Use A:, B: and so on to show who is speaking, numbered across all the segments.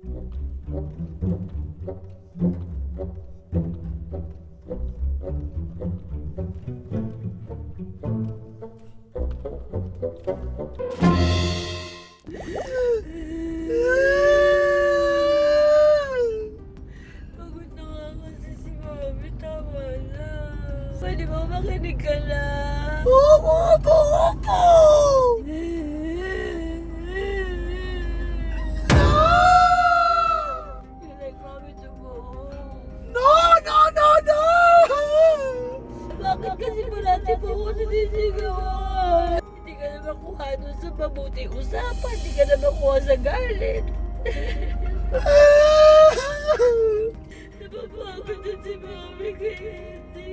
A: Pagod na nga kasi si Mami, tama na. Pwede ba makinig ka na?
B: Opo!
A: You like Mami to go home.
B: No!
A: Bakit kasi parati po ako sinisigawan? Hindi ka na makuha doon sa mabuting usapan. Hindi ka na makuha sa galit. Napapagod na si Mami kaya hindi.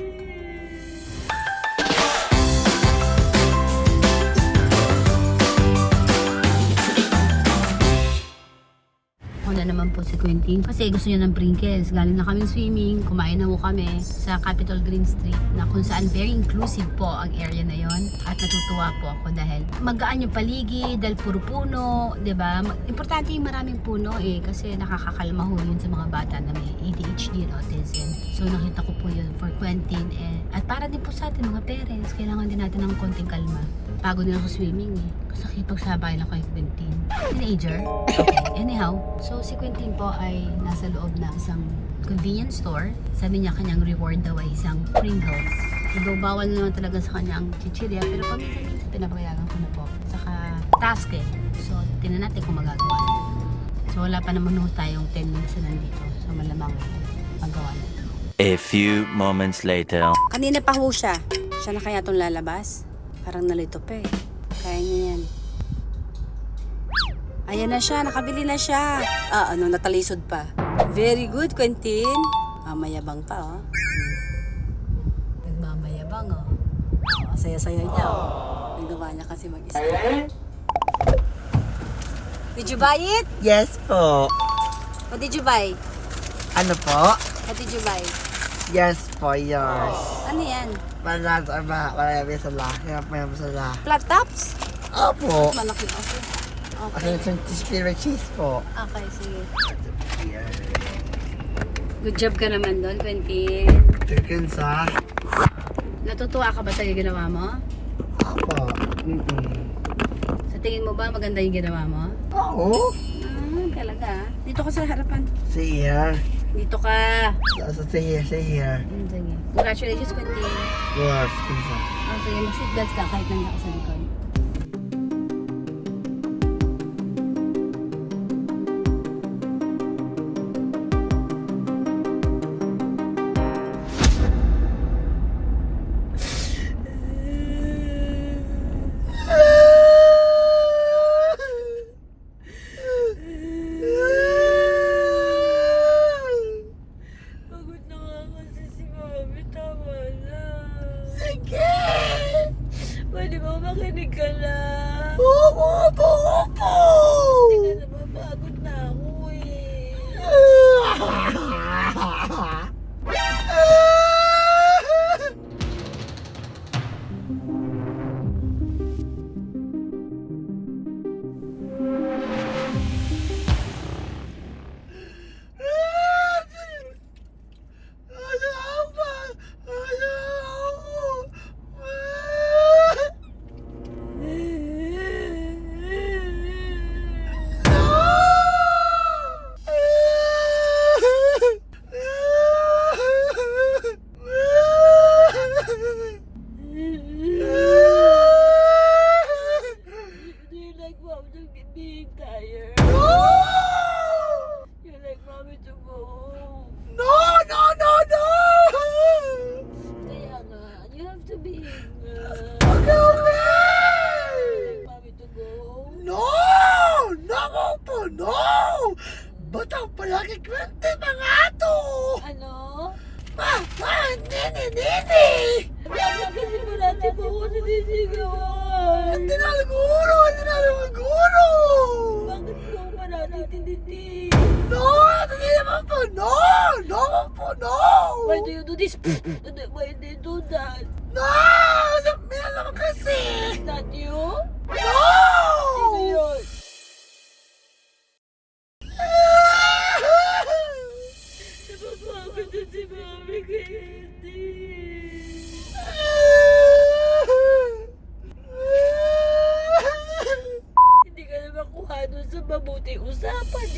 C: Ako na naman po si Quentin kasi gusto niya ng Pringles. Galing na kami swimming, kumain na po kami sa Capitol Green Street na kung saan very inclusive po ang area na yon. At natutuwa po ako dahil magaan yung paligid, dahil puro puno, 'di ba? Importante yung maraming puno kasi nakakakalma ho yun sa mga bata na may ADHD and autism. So nakita ko po yun for Quentin at para din po sa atin mga parents, kailangan din natin ng konting kalma. Pagod din ako swimming kasi pagsabay lang kay Quentin. Teenager. Okay, anyhow. So si Quentin po ay nasa loob ng isang convenience store. Sabi niya kanyang reward daw ay isang Pringles. Although bawal naman talaga sa kanya ang chichirya, pero paminsan-minsan pinapayagan ko na po. Saka task So tingnan natin kung magagawa na. So wala pa naman tayong 10 minutes na nandito. So malamang magawa na.
D: A few moments later.
C: Kanina pa ho siya. Siya na kaya itong lalabas? Parang nalito pa Kaya niya yan. Ayan na siya, nakabili na siya. Natalisod pa. Very good, Quentin. Mamayabang pa, Nagmamayabang, saya-saya niya, Nagawa niya kasi mag-isa. Did you buy it?
B: Yes po.
C: What did you buy?
B: Ano po?
C: What did you buy?
B: Yes po, yours.
C: Ano yan?
B: Marami sala.
C: Flat tops?
B: Opo.
C: Malaki ako.
B: Kasi yung spirit cheese po.
C: Okay, sige. Good job ka naman doon, Quentin.
B: Chicken sa?
C: Natutuwa ka ba sa ginawa mo?
B: Opo.
C: Sa tingin mo ba maganda yung ginawa mo?
B: Oo.
C: Talaga. Dito ka sa harapan.
B: See here.
C: Dito ka.
B: See here.
C: Sige. Congratulations, Quentin.
B: Yours. Kinsa.
C: Sige, mag-seatbelts ka kahit nandiyan ka sa likod.
A: Pagod na nga kasi si Mami, tama na.
B: Sige!
A: Pwede ba makinig ka na?
B: Opo!
A: Hindi ka na mapagod na ako Do you like Mami to being tired? You like Mami to go home?
B: No!
A: Kaya nga, you have to be
B: Okay!
A: like Mami to go home?
B: No! No! Batang palagi kwente mga ato!
A: Ano?
B: Nini!
A: Bakit kasi parati po ako sinisigawan?
B: Hindi na siguro!
A: Bakit po ako parati tinditin?
B: No! Hindi naman po! No!
A: Why do you do this? Why do you do that?
B: No! Sabihan naman kasi!
A: Is that you?
B: No!
A: Sino yun?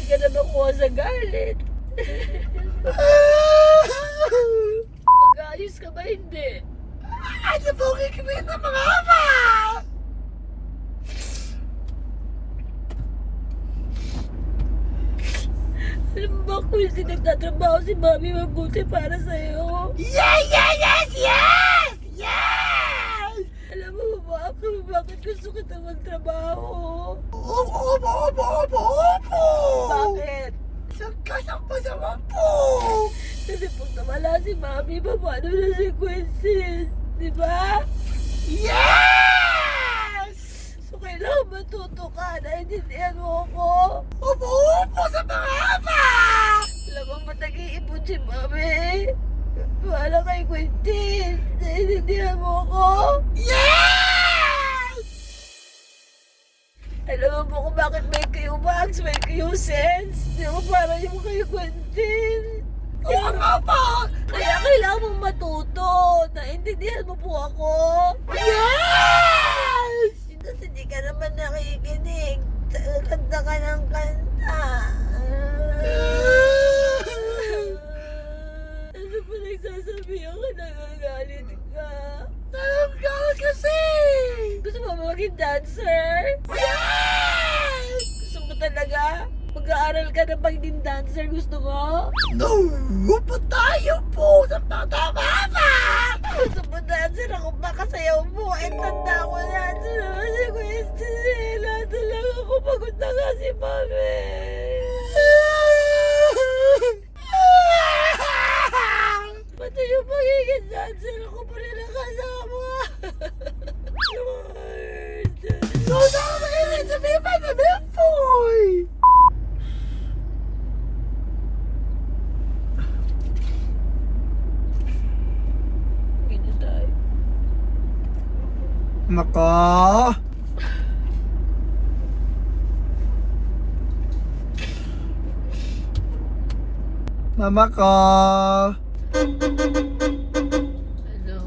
A: ka na makuha sa galit. Mag-aayos ka ba hindi?
B: Ano po ang gagawin ng mga ama?
A: Alam mo ba kung hindi nagtatrabaho si Mami mabuti para sa'yo?
B: Yes!
A: Alam mo ba kung bakit gusto kita magtrabaho?
B: Opo!
A: Bakit?
B: Sangkasang pasama po!
A: Kasi pag nawala si Mami, paano na si Quincy? Di ba?
B: Yes!
A: So kailangan matuto ka, naiintindihan mo ako?
B: Opo sa mga ama!
A: Alam mo ba nag-iipon si Mami? Wala kay Quintin, naiintindihan mo ako?
B: Yes!
A: Alam mo ba kung bakit may Q-Max, may Q-Sense? Di ba para yung kay Quintin?
B: Oo nga po!
A: Kaya kailangan mong matuto. Naintindihan mo po ako?
B: Yes!
A: Kasi di ka naman nakikinig. Kanta ka ng kanta. Ano ba nagsasabihan ka? Nagagalit ka?
B: Nalanggal kasi!
A: Gusto mo ba maging dancer?
B: Yes!
A: Gusto mo talaga? Mag-aaral ka na maging dancer? Gusto mo?
B: No! Pa tayo po sa mga mama!
A: Gusto mo dancer? Ako ba kasayaw mo? Eh, tanda ko na. Sinabi si Quincy. Lahat na lang ako. Pagod na nga si Mami. Pati yung magiging dancer ako pa rin ang kasama. Lord.
B: So, nakakainin sa mga panamimpoy!
A: Gino tayo.
B: Maka! Mama ko!
A: Ano?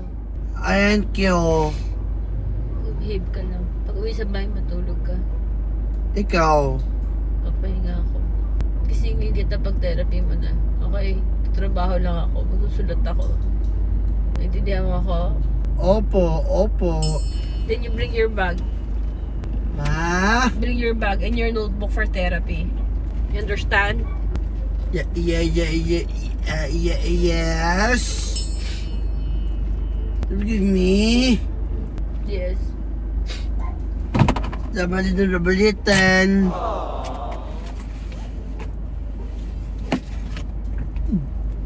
B: Thank you.
A: Behave ka lang. Pag uwi sa bahay, matulog ka.
B: Ikaw.
A: Papahinga ako. Gisingin kita pag therapy mo na. Okay? Trabaho lang ako. Magsusulat ako. Naintindihan mo ako?
B: Opo.
A: Then you bring your bag.
B: Ma?
A: Bring your bag and your notebook for therapy. You understand?
B: Yes. Forgive me.
A: Yes.
B: Nabalitan.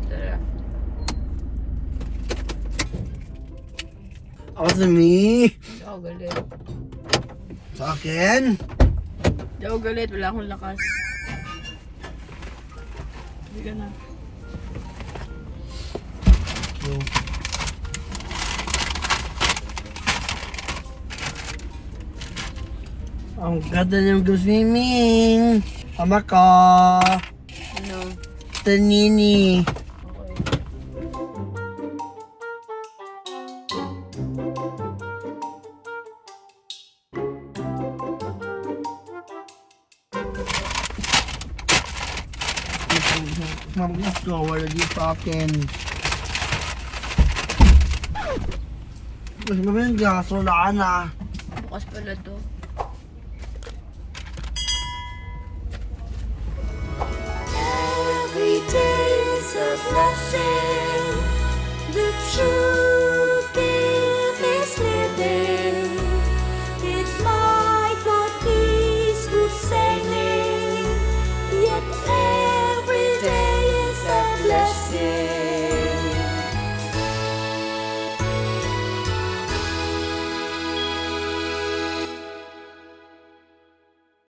A: Tara.
B: Ako sa me.
A: Hindi ako galit.
B: Sa akin.
A: Hindi ako galit. Wala akong lakas. Hindi ka na.
B: Ang ganda ng swimming. Ama ko.
A: Ano?
B: Tanini.
A: Okay.
B: Mamas ko, wala di sa akin. Mas naman yung gasolaan ah.
A: Bukas pala to.
E: Every day is a blessing. The truth.